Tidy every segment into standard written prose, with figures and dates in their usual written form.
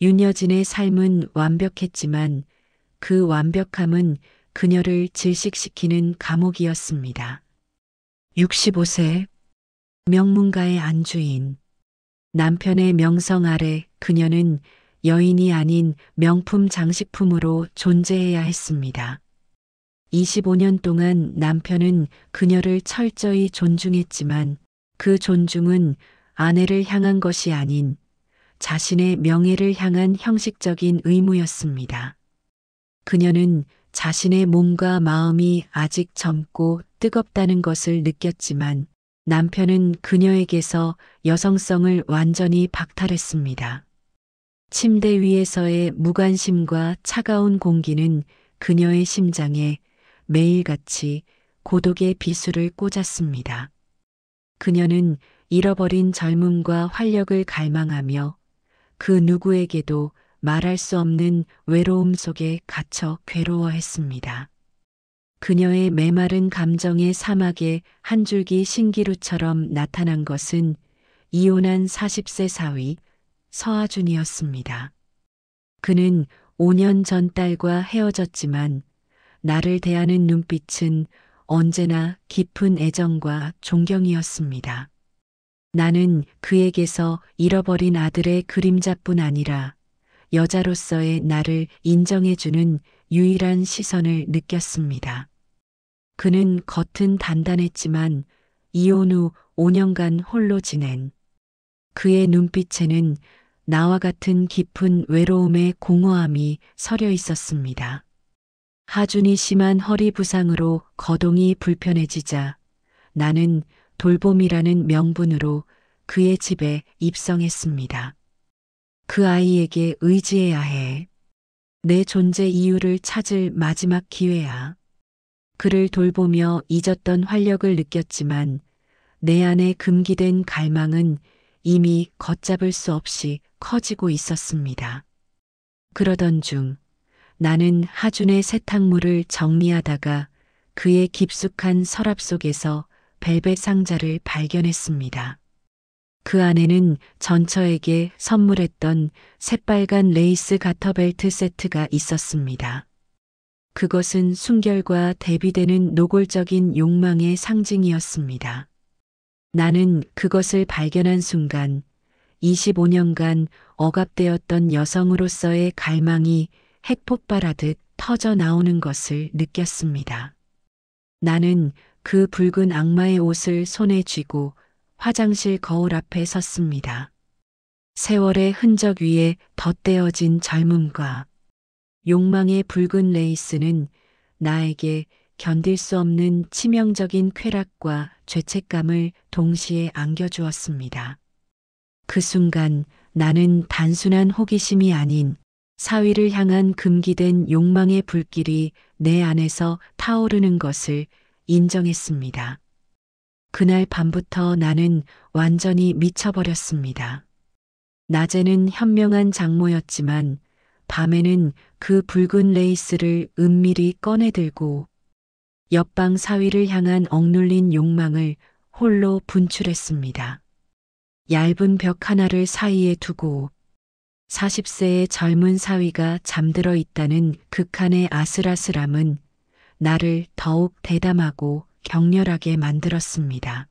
윤여진의 삶은 완벽했지만 그 완벽함은 그녀를 질식시키는 감옥이었습니다. 65세 명문가의 안주인. 남편의 명성 아래 그녀는 여인이 아닌 명품 장식품으로 존재해야 했습니다. 25년 동안 남편은 그녀를 철저히 존중했지만 그 존중은 아내를 향한 것이 아닌 자신의 명예를 향한 형식적인 의무였습니다. 그녀는 자신의 몸과 마음이 아직 젊고 뜨겁다는 것을 느꼈지만 남편은 그녀에게서 여성성을 완전히 박탈했습니다. 침대 위에서의 무관심과 차가운 공기는 그녀의 심장에 매일같이 고독의 비수를 꽂았습니다. 그녀는 잃어버린 젊음과 활력을 갈망하며 그 누구에게도 말할 수 없는 외로움 속에 갇혀 괴로워했습니다. 그녀의 메마른 감정의 사막에 한 줄기 신기루처럼 나타난 것은 이혼한 40세 사위 서하준이었습니다. 그는 5년 전 딸과 헤어졌지만 나를 대하는 눈빛은 언제나 깊은 애정과 존경이었습니다. 나는 그에게서 잃어버린 아들의 그림자뿐 아니라 여자로서의 나를 인정해주는 유일한 시선을 느꼈습니다. 그는 겉은 단단했지만 이혼 후 5년간 홀로 지낸 그의 눈빛에는 나와 같은 깊은 외로움의 공허함이 서려 있었습니다. 하준이 심한 허리 부상으로 거동이 불편해지자 나는 돌봄이라는 명분으로 그의 집에 입성했습니다. 그 아이에게 의지해야 해. 내 존재 이유를 찾을 마지막 기회야. 그를 돌보며 잊었던 활력을 느꼈지만 내 안에 금기된 갈망은 이미 걷잡을 수 없이 커지고 있었습니다. 그러던 중 나는 하준의 세탁물을 정리하다가 그의 깊숙한 서랍 속에서 벨벳 상자를 발견했습니다. 그 안에는 전처에게 선물했던 새빨간 레이스 가터벨트 세트가 있었습니다. 그것은 순결과 대비되는 노골적인 욕망의 상징이었습니다. 나는 그것을 발견한 순간 25년간 억압되었던 여성으로서의 갈망이 핵폭발하듯 터져 나오는 것을 느꼈습니다. 나는 그 붉은 악마의 옷을 손에 쥐고 화장실 거울 앞에 섰습니다. 세월의 흔적 위에 덧대어진 젊음과 욕망의 붉은 레이스는 나에게 견딜 수 없는 치명적인 쾌락과 죄책감을 동시에 안겨주었습니다. 그 순간 나는 단순한 호기심이 아닌 사위를 향한 금기된 욕망의 불길이 내 안에서 타오르는 것을 인정했습니다. 그날 밤부터 나는 완전히 미쳐버렸습니다. 낮에는 현명한 장모였지만 밤에는 그 붉은 레이스를 은밀히 꺼내들고 옆방 사위를 향한 억눌린 욕망을 홀로 분출했습니다. 얇은 벽 하나를 사이에 두고 40세의 젊은 사위가 잠들어 있다는 극한의 아슬아슬함은 나를 더욱 대담하고 격렬하게 만들었습니다.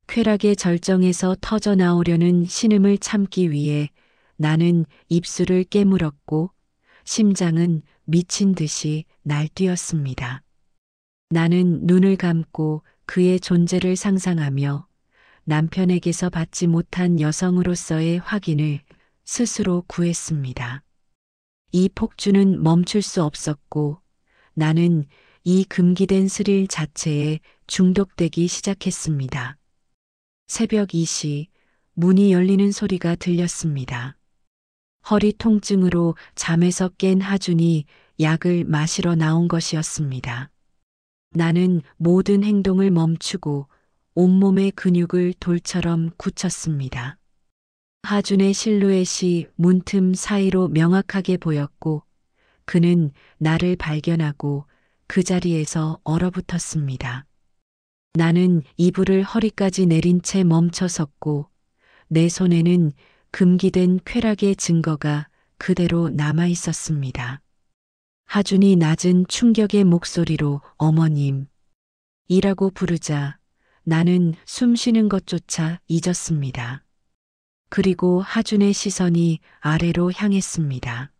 쾌락의 절정에서 터져 나오려는 신음을 참기 위해 나는 입술을 깨물었고 심장은 미친 듯이 날뛰었습니다. 나는 눈을 감고 그의 존재를 상상하며 남편에게서 받지 못한 여성으로서의 확인을 스스로 구했습니다. 이 폭주는 멈출 수 없었고 나는 이 금기된 스릴 자체에 중독되기 시작했습니다. 새벽 2시 문이 열리는 소리가 들렸습니다. 허리 통증으로 잠에서 깬 하준이 약을 마시러 나온 것이었습니다. 나는 모든 행동을 멈추고 온몸의 근육을 돌처럼 굳혔습니다. 하준의 실루엣이 문틈 사이로 명확하게 보였고 그는 나를 발견하고 그 자리에서 얼어붙었습니다. 나는 이불을 허리까지 내린 채 멈춰 섰고 내 손에는 금기된 쾌락의 증거가 그대로 남아 있었습니다. 하준이 낮은 충격의 목소리로 어머님 이라고 부르자 나는 숨 쉬는 것조차 잊었습니다. 그리고 하준의 시선이 아래로 향했습니다.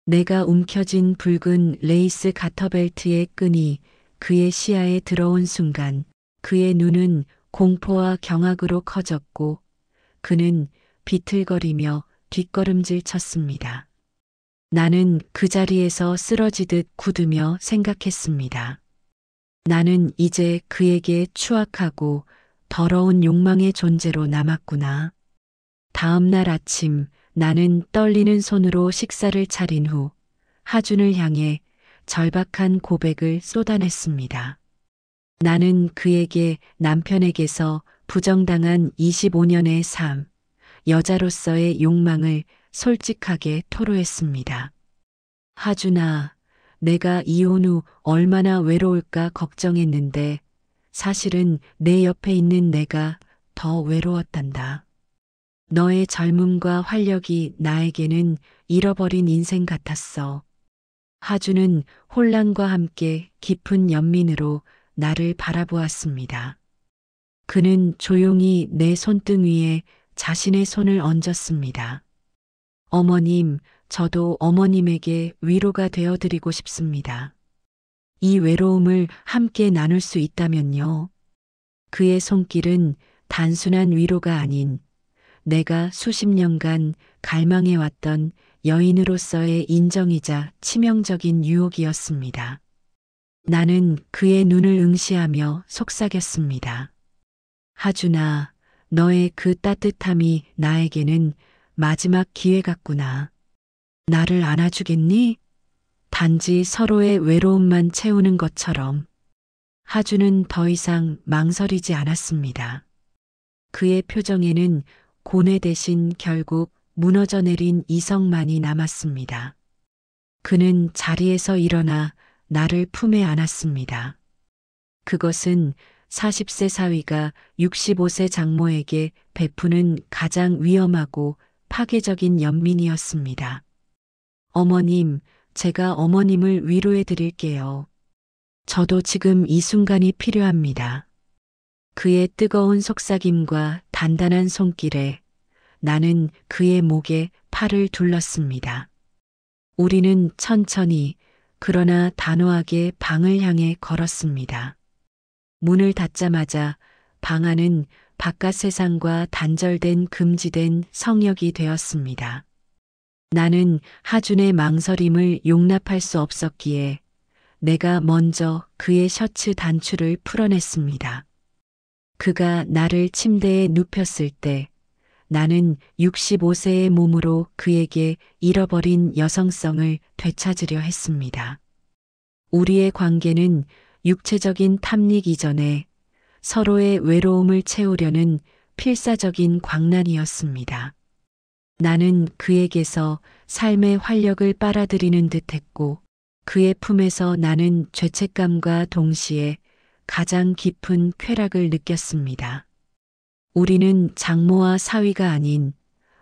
내가 움켜쥔 붉은 레이스 가터벨트의 끈이 그의 시야에 들어온 순간 그의 눈은 공포와 경악으로 커졌고 그는 비틀거리며 뒷걸음질 쳤습니다. 나는 그 자리에서 쓰러지듯 굳으며 생각했습니다. 나는 이제 그에게 추악하고 더러운 욕망의 존재로 남았구나. 다음 날 아침 나는 떨리는 손으로 식사를 차린 후 하준을 향해 절박한 고백을 쏟아냈습니다. 나는 그에게 남편에게서 부정당한 25년의 삶, 여자로서의 욕망을 솔직하게 토로했습니다. 하준아, 내가 이혼 후 얼마나 외로울까 걱정했는데 사실은 내 옆에 있는 내가 더 외로웠단다. 너의 젊음과 활력이 나에게는 잃어버린 인생 같았어. 하준은 혼란과 함께 깊은 연민으로 나를 바라보았습니다. 그는 조용히 내 손등 위에 자신의 손을 얹었습니다. 어머님, 저도 어머님에게 위로가 되어 드리고 싶습니다. 이 외로움을 함께 나눌 수 있다면요. 그의 손길은 단순한 위로가 아닌 내가 수십 년간 갈망해왔던 여인으로서의 인정이자 치명적인 유혹이었습니다. 나는 그의 눈을 응시하며 속삭였습니다. 하준아, 너의 그 따뜻함이 나에게는 마지막 기회 같구나. 나를 안아주겠니? 단지 서로의 외로움만 채우는 것처럼. 하준은 더 이상 망설이지 않았습니다. 그의 표정에는 고뇌 대신 결국 무너져 내린 이성만이 남았습니다. 그는 자리에서 일어나 나를 품에 안았습니다. 그것은 40세 사위가 65세 장모에게 베푸는 가장 위험하고 파괴적인 연민이었습니다. 어머님, 제가 어머님을 위로해 드릴게요. 저도 지금 이 순간이 필요합니다. 그의 뜨거운 속삭임과 단단한 손길에 나는 그의 목에 팔을 둘렀습니다. 우리는 천천히 그러나 단호하게 방을 향해 걸었습니다. 문을 닫자마자 방 안은 바깥 세상과 단절된 금지된 성역이 되었습니다. 나는 하준의 망설임을 용납할 수 없었기에 내가 먼저 그의 셔츠 단추를 풀어냈습니다. 그가 나를 침대에 눕혔을 때 나는 65세의 몸으로 그에게 잃어버린 여성성을 되찾으려 했습니다. 우리의 관계는 육체적인 탐닉 이전에 서로의 외로움을 채우려는 필사적인 광란이었습니다. 나는 그에게서 삶의 활력을 빨아들이는 듯했고 그의 품에서 나는 죄책감과 동시에 가장 깊은 쾌락을 느꼈습니다. 우리는 장모와 사위가 아닌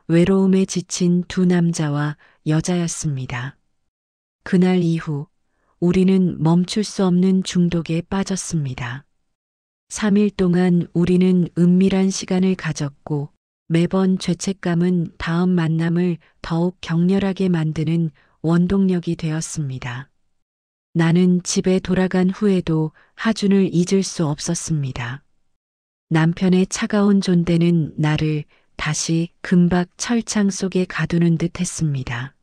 외로움에 지친 두 남자와 여자였습니다. 그날 이후 우리는 멈출 수 없는 중독에 빠졌습니다. 3일 동안 우리는 은밀한 시간을 가졌고 매번 죄책감은 다음 만남을 더욱 격렬하게 만드는 원동력이 되었습니다. 나는 집에 돌아간 후에도 하준을 잊을 수 없었습니다. 남편의 차가운 존대는 나를 다시 금박 철창 속에 가두는 듯 했습니다.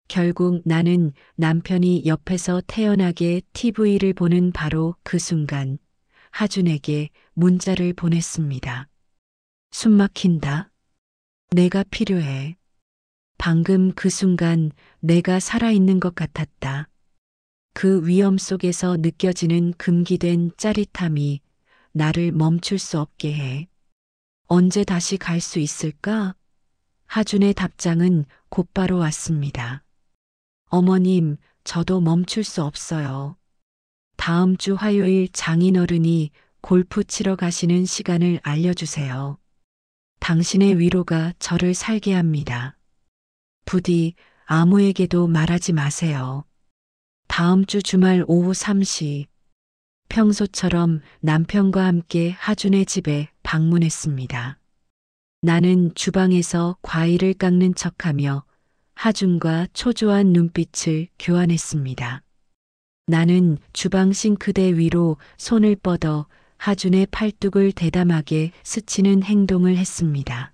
결국 나는 남편이 옆에서 태연하게 TV를 보는 바로 그 순간 하준에게 문자를 보냈습니다. 숨 막힌다. 내가 필요해. 방금 그 순간 내가 살아있는 것 같았다. 그 위험 속에서 느껴지는 금기된 짜릿함이 나를 멈출 수 없게 해. 언제 다시 갈 수 있을까? 하준의 답장은 곧바로 왔습니다. 어머님, 저도 멈출 수 없어요. 다음 주 화요일 장인어른이 골프 치러 가시는 시간을 알려주세요. 당신의 위로가 저를 살게 합니다. 부디 아무에게도 말하지 마세요. 다음 주 주말 오후 3시 평소처럼 남편과 함께 하준의 집에 방문했습니다. 나는 주방에서 과일을 깎는 척하며 하준과 초조한 눈빛을 교환했습니다. 나는 주방 싱크대 위로 손을 뻗어 하준의 팔뚝을 대담하게 스치는 행동을 했습니다.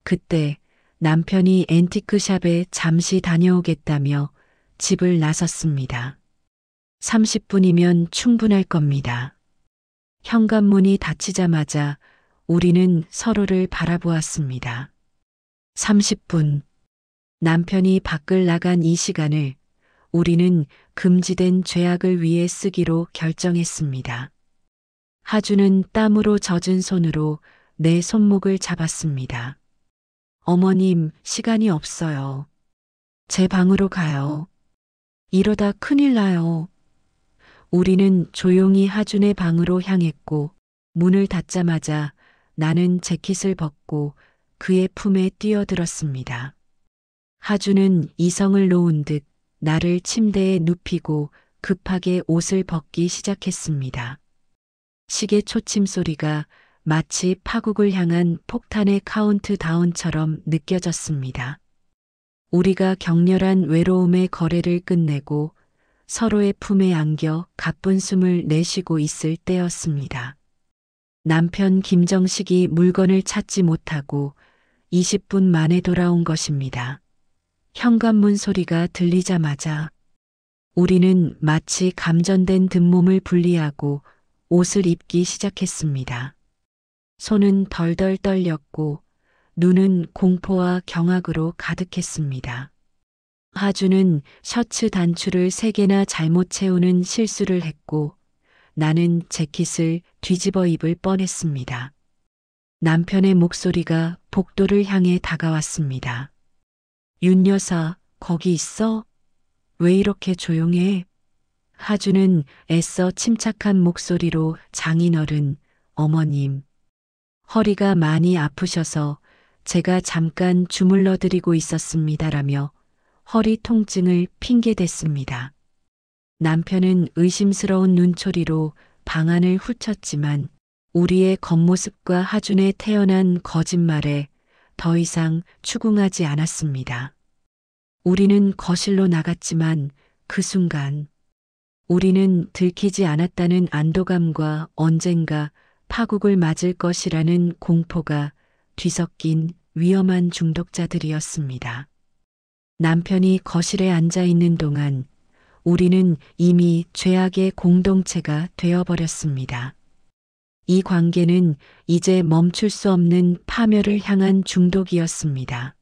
그때 남편이 앤티크샵에 잠시 다녀오겠다며 집을 나섰습니다. 30분이면 충분할 겁니다. 현관문이 닫히자마자 우리는 서로를 바라보았습니다. 30분. 남편이 밖을 나간 이 시간을 우리는 금지된 죄악을 위해 쓰기로 결정했습니다. 하준은 땀으로 젖은 손으로 내 손목을 잡았습니다. 어머님, 시간이 없어요. 제 방으로 가요. 이러다 큰일 나요. 우리는 조용히 하준의 방으로 향했고 문을 닫자마자 나는 재킷을 벗고 그의 품에 뛰어들었습니다. 하준은 이성을 놓은 듯 나를 침대에 눕히고 급하게 옷을 벗기 시작했습니다. 시계 초침 소리가 마치 파국을 향한 폭탄의 카운트다운처럼 느껴졌습니다. 우리가 격렬한 외로움의 거래를 끝내고 서로의 품에 안겨 가쁜 숨을 내쉬고 있을 때였습니다. 남편 김정식이 물건을 찾지 못하고 20분 만에 돌아온 것입니다. 현관문 소리가 들리자마자 우리는 마치 감전된 든몸을 분리하고 옷을 입기 시작했습니다. 손은 덜덜 떨렸고 눈은 공포와 경악으로 가득했습니다. 하준은 셔츠 단추를 3개나 잘못 채우는 실수를 했고 나는 재킷을 뒤집어 입을 뻔했습니다. 남편의 목소리가 복도를 향해 다가왔습니다. 윤 여사, 거기 있어? 왜 이렇게 조용해? 하준은 애써 침착한 목소리로 장인어른, 어머님. 허리가 많이 아프셔서 제가 잠깐 주물러 드리고 있었습니다라며 허리 통증을 핑계댔습니다. 남편은 의심스러운 눈초리로 방안을 훑었지만 우리의 겉모습과 하준의 태어난 거짓말에 더 이상 추궁하지 않았습니다. 우리는 거실로 나갔지만 그 순간 우리는 들키지 않았다는 안도감과 언젠가 파국을 맞을 것이라는 공포가 뒤섞인 위험한 중독자들이었습니다. 남편이 거실에 앉아 있는 동안 우리는 이미 죄악의 공동체가 되어버렸습니다. 이 관계는 이제 멈출 수 없는 파멸을 향한 중독이었습니다.